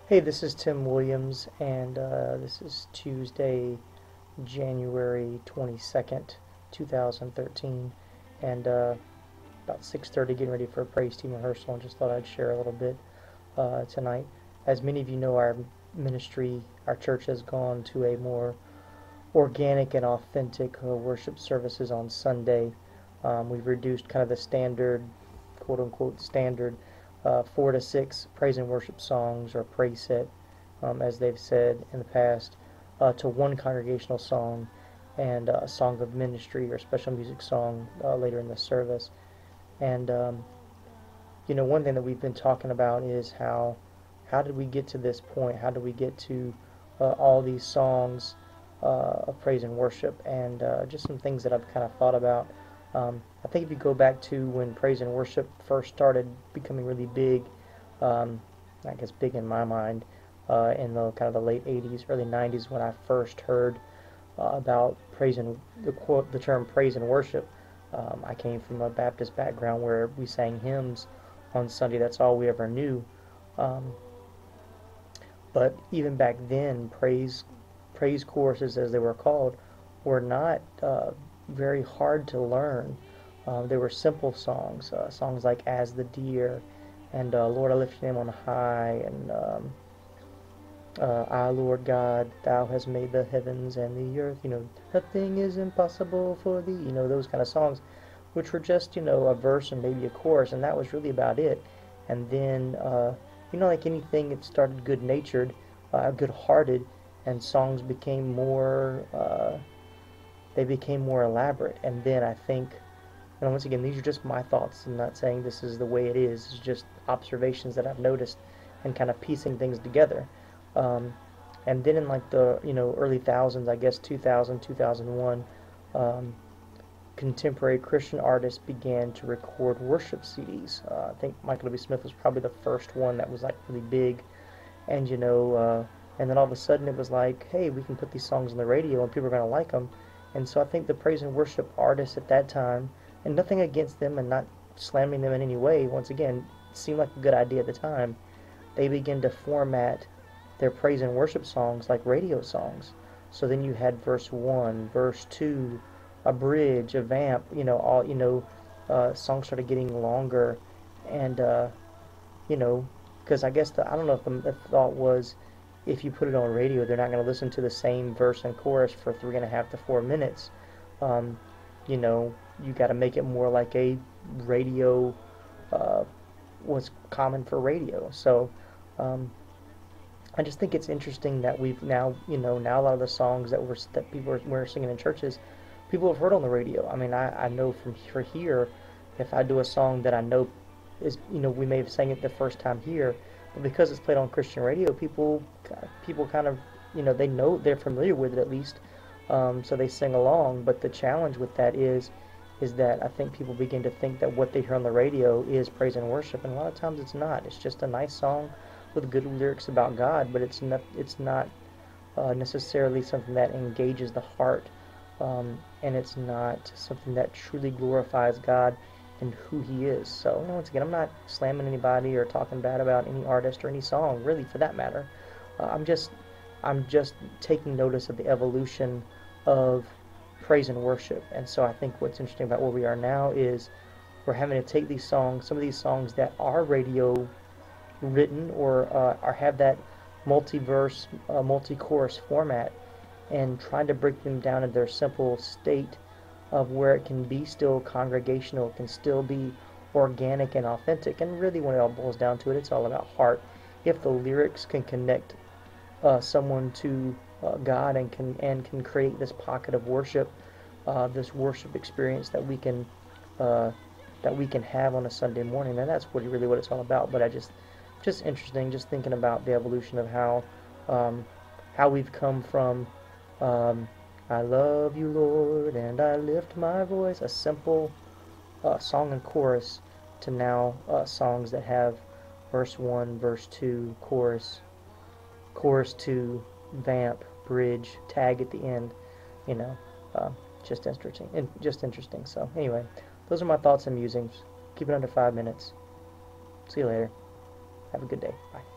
Hey, this is Tim Williams, and this is Tuesday, January 22nd, 2013, and about 6:30, getting ready for a praise team rehearsal, and just thought I'd share a little bit tonight. As many of you know, our ministry, our church has gone to a more organic and authentic worship services on Sunday. We've reduced kind of the standard, quote unquote, standard 4 to 6 praise and worship songs or praise set, as they've said in the past, to one congregational song and a song of ministry or special music song later in the service. And one thing that we've been talking about is how did we get to this point? How did we get to all these songs of praise and worship? And just some things that I've kind of thought about. I think if you go back to when praise and worship first started becoming really big, I guess big in my mind, in the kind of the late 80s, early 90s, when I first heard about praise and the term praise and worship. I came from a Baptist background where we sang hymns on Sunday. That's all we ever knew. Um, but even back then, praise choruses, as they were called, were not very hard to learn. They were simple songs, songs like "As the Deer" and "Lord, I lift your name on high," and "I, Lord God, Thou hast made the heavens and the earth." Nothing is impossible for Thee. Those kind of songs, which were just a verse and maybe a chorus, and that was really about it. And then like anything, it started good-natured, good-hearted, and songs became more they became more elaborate. And then I think, and once again, these are just my thoughts. I'm not saying this is the way it is. It's just observations that I've noticed and kind of piecing things together. Um, and then in like the early thousands, I guess 2000, 2001, um, contemporary Christian artists began to record worship CDs. I think Michael W. Smith was probably the first one that was like really big, and and then all of a sudden it was like, hey, we can put these songs on the radio and people are going to like them. And so I think the praise and worship artists at that time, and nothing against them and not slamming them in any way, once again, it seemed like a good idea at the time, they began to format their praise and worship songs like radio songs. So then you had verse 1, verse 2, a bridge, a vamp, all, songs started getting longer. And, you know, because I guess I don't know if the thought was if you put it on radio, they're not going to listen to the same verse and chorus for 3.5 to 4 minutes. Um, you know, you got to make it more like a radio, uh, what's common for radio. So, um, I just think it's interesting that we've now, now a lot of the songs that we're singing in churches, people have heard on the radio. I mean, I know from for here, if I do a song that I know is, we may have sang it the first time here, but because it's played on Christian radio, people kind of, they know they're familiar with it at least, so they sing along. But the challenge with that is that I think people begin to think that what they hear on the radio is praise and worship, and a lot of times it's not. It's just a nice song with good lyrics about God, but it's not necessarily something that engages the heart, and it's not something that truly glorifies God and who He is. So, once again, I'm not slamming anybody or talking bad about any artist or any song, really, for that matter. I'm just taking notice of the evolution of praise and worship. And so I think what's interesting about where we are now is we're having to take these songs, some of these songs that are radio written or have that multiverse, multi-chorus format, and trying to break them down into their simple state of where it can be still congregational, it can still be organic and authentic. And really, when it all boils down to it, it's all about heart. If the lyrics can connect someone to God and can create this pocket of worship, this worship experience uh, that we can have on a Sunday morning, then that's really what it's all about. But just interesting, just thinking about the evolution of um, how we've come from um, "I love you, Lord, and I lift my voice," a simple song and chorus, to now songs that have verse 1, verse 2, chorus 2, vamp, bridge, tag at the end. You know, uh, just interesting. So anyway, those are my thoughts and musings. Keep it under 5 minutes. See you later. Have a good day. Bye.